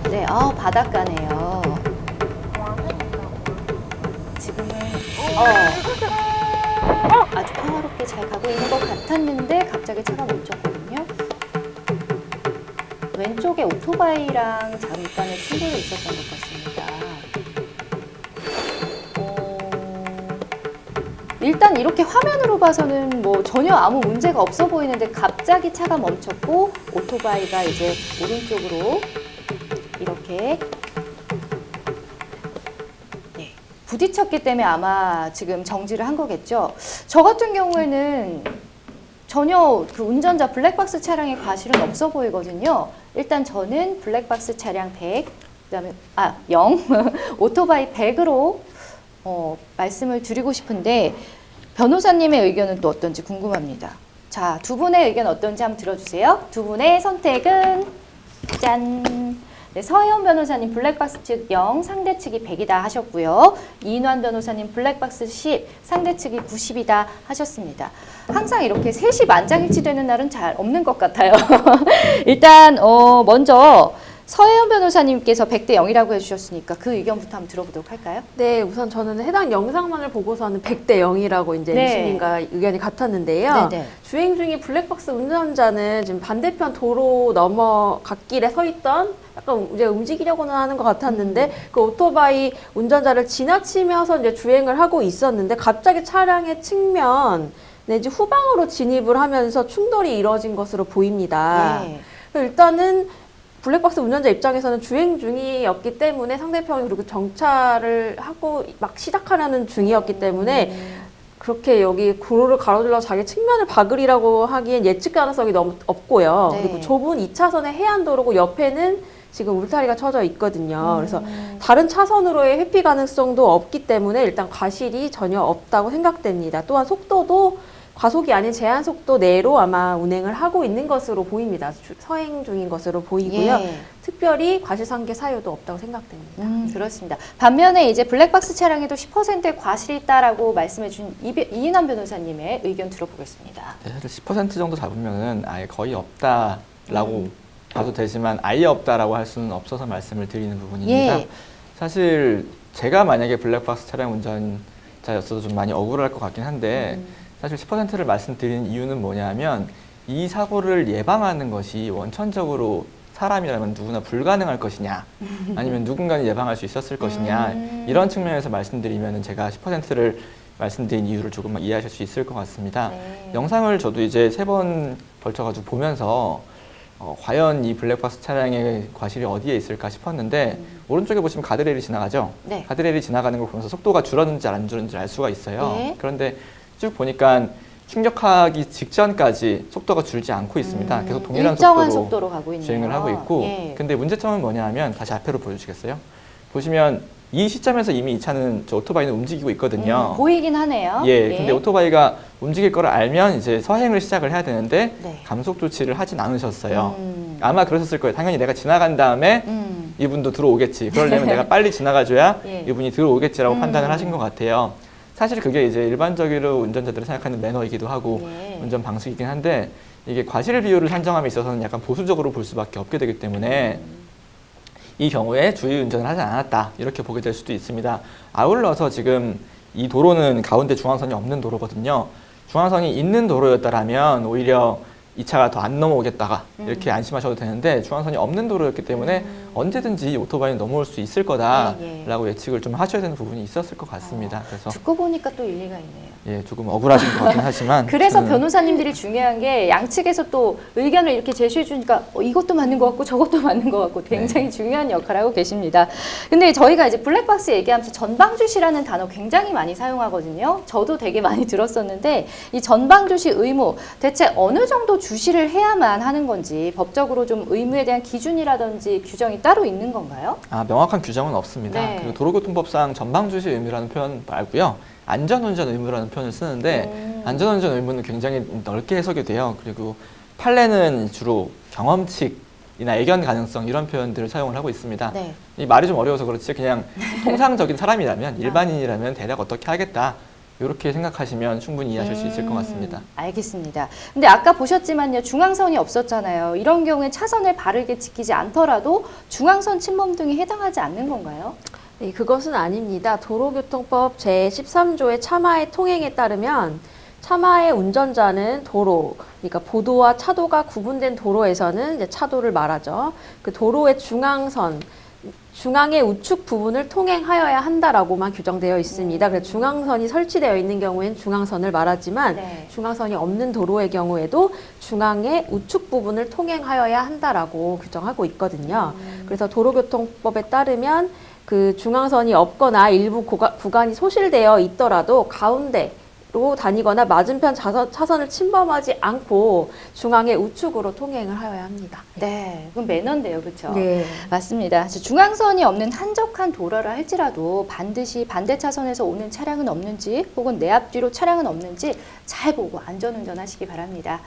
네, 바닷가네요. 지금은 아주 평화롭게 잘 가고 있는 것 같았는데 갑자기 차가 멈췄거든요. 왼쪽에 오토바이랑 잠깐의 충돌이 있었던 것 같습니다. 일단 이렇게 화면으로 봐서는 뭐 전혀 아무 문제가 없어 보이는데 갑자기 차가 멈췄고 오토바이가 이제 오른쪽으로 이렇게 부딪혔기 때문에 아마 지금 정지를 한 거겠죠. 저 같은 경우에는 전혀 그 운전자 블랙박스 차량의 과실은 없어 보이거든요. 일단 저는 블랙박스 차량 100, 그다음에 0, 오토바이 100으로 말씀을 드리고 싶은데 변호사님의 의견은 또 어떤지 궁금합니다. 자, 두 분의 의견 어떤지 한번 들어주세요. 두 분의 선택은 짠! 네, 서혜원 변호사님 블랙박스 측 0, 상대 측이 100이다 하셨고요. 이인환 변호사님 블랙박스 10, 상대 측이 90이다 하셨습니다. 항상 이렇게 셋이 만장일치되는 날은 잘 없는 것 같아요. 일단 먼저 서혜원 변호사님께서 100대 0이라고 해주셨으니까 그 의견부터 한번 들어보도록 할까요? 네, 우선 저는 해당 영상만을 보고서는 100대 0이라고 이제 네. MC님과 의견이 같았는데요. 네네. 주행 중에 블랙박스 운전자는 지금 반대편 도로 넘어 갓길에 서 있던 약간 이제 움직이려고는 하는 것 같았는데 그 오토바이 운전자를 지나치면서 이제 주행을 하고 있었는데 갑자기 차량의 측면 내지 후방으로 진입을 하면서 충돌이 이뤄진 것으로 보입니다. 네. 일단은 블랙박스 운전자 입장에서는 주행 중이었기 때문에 상대편이 그리고 정차를 하고 막 시작하려는 중이었기 때문에 그렇게 여기 도로를 가로질러 자기 측면을 박으리라고 하기엔 예측 가능성이 너무 없고요. 네. 그리고 좁은 2차선의 해안도로고 옆에는 지금 울타리가 쳐져 있거든요. 그래서 다른 차선으로의 회피 가능성도 없기 때문에 일단 과실이 전혀 없다고 생각됩니다. 또한 속도도 과속이 아닌 제한 속도 내로 아마 운행을 하고 있는 것으로 보입니다. 서행 중인 것으로 보이고요. 예. 특별히 과실상계 사유도 없다고 생각됩니다. 그렇습니다. 반면에 이제 블랙박스 차량에도 10%의 과실이 있다라고 말씀해 준 이인환 변호사님의 의견 들어보겠습니다. 네, 사실 10% 정도 잡으면은 아예 거의 없다라고 봐도 되지만 아예 없다라고 할 수는 없어서 말씀을 드리는 부분입니다. 예. 사실 제가 만약에 블랙박스 차량 운전자였어도 좀 많이 억울할 것 같긴 한데 사실 10%를 말씀드린 이유는 뭐냐면 이 사고를 예방하는 것이 원천적으로 사람이라면 누구나 불가능할 것이냐 아니면 누군가는 예방할 수 있었을 것이냐 이런 측면에서 말씀드리면 제가 10%를 말씀드린 이유를 조금만 이해하실 수 있을 것 같습니다. 네. 영상을 저도 이제 3번 걸쳐가지고 보면서 과연 이 블랙박스 차량의 과실이 어디에 있을까 싶었는데 오른쪽에 보시면 가드레일이 지나가죠? 네. 가드레일이 지나가는 걸 보면서 속도가 줄었는지 안 줄었는지 알 수가 있어요. 네. 그런데 쭉 보니까 충격하기 직전까지 속도가 줄지 않고 있습니다. 계속 동일한 일정한 속도로 속도로 가고 있네요. 주행을 하고 있고 예. 근데 문제점은 뭐냐면 다시 앞으로 보여주시겠어요? 보시면 이 시점에서 이미 이 차는 저 오토바이는 움직이고 있거든요. 보이긴 하네요. 예, 근데 오토바이가 움직일 거를 알면 이제 서행을 시작을 해야 되는데 네. 감속 조치를 하진 않으셨어요. 아마 그러셨을 거예요. 당연히 내가 지나간 다음에 이분도 들어오겠지. 그러려면 내가 빨리 지나가줘야 예. 이분이 들어오겠지라고 판단을 하신 것 같아요. 사실 그게 이제 일반적으로 운전자들이 생각하는 매너이기도 하고 예. 운전 방식이긴 한데 이게 과실 비율을 산정함에 있어서는 약간 보수적으로 볼 수밖에 없게 되기 때문에 이 경우에 주의 운전을 하지 않았다 이렇게 보게 될 수도 있습니다. 아울러서 지금 이 도로는 가운데 중앙선이 없는 도로거든요. 중앙선이 있는 도로였다라면 오히려 이 차가 더 안 넘어오겠다가 이렇게 안심하셔도 되는데 중앙선이 없는 도로였기 때문에 언제든지 오토바이는 넘어올 수 있을 거다라고 예측을 좀 하셔야 되는 부분이 있었을 것 같습니다. 그래서 듣고 보니까 또 일리가 있네요. 예, 조금 억울하신 것 같긴 하지만 그래서 저는 변호사님들이 중요한 게 양측에서 또 의견을 이렇게 제시해 주니까 이것도 맞는 것 같고 저것도 맞는 것 같고 굉장히 중요한 역할을 하고 계십니다. 근데 저희가 이제 블랙박스 얘기하면서 전방주시라는 단어 굉장히 많이 사용하거든요. 저도 되게 많이 들었었는데 이 전방주시 의무 대체 어느 정도 주시를 해야만 하는 건지 법적으로 좀 의무에 대한 기준이라든지 규정이 따로 있는 건가요? 명확한 규정은 없습니다. 네. 그리고 도로교통법상 전방주시 의무라는 표현 말고요. 안전운전 의무라는 표현을 쓰는데 안전운전 의무는 굉장히 넓게 해석이 돼요. 그리고 판례는 주로 경험칙이나 애견 가능성 이런 표현들을 사용을 하고 있습니다. 네. 이 말이 좀 어려워서 그렇지 그냥 통상적인 사람이라면 일반인이라면 대략 어떻게 하겠다 이렇게 생각하시면 충분히 이해하실 수 있을 것 같습니다. 알겠습니다. 근데 아까 보셨지만요, 중앙선이 없었잖아요. 이런 경우에 차선을 바르게 지키지 않더라도 중앙선 침범 등이 해당하지 않는 건가요? 네, 그것은 아닙니다. 도로교통법 제13조의 차마의 통행에 따르면 차마의 운전자는 도로, 그러니까 보도와 차도가 구분된 도로에서는 이제 차도를 말하죠. 그 도로의 중앙선, 중앙의 우측 부분을 통행하여야 한다라고만 규정되어 있습니다. 그래서 중앙선이 설치되어 있는 경우엔 중앙선을 말하지만 네. 중앙선이 없는 도로의 경우에도 중앙의 우측 부분을 통행하여야 한다라고 규정하고 있거든요. 그래서 도로교통법에 따르면 그 중앙선이 없거나 일부 구간이 소실되어 있더라도 가운데로 다니거나 맞은편 차선을 침범하지 않고 중앙의 우측으로 통행을 하여야 합니다. 네, 그건 매너인데요, 그렇죠? 네. 맞습니다. 그래서 중앙선이 없는 한적한 도로라 할지라도 반드시 반대 차선에서 오는 차량은 없는지 혹은 내 앞뒤로 차량은 없는지 잘 보고 안전운전하시기 바랍니다.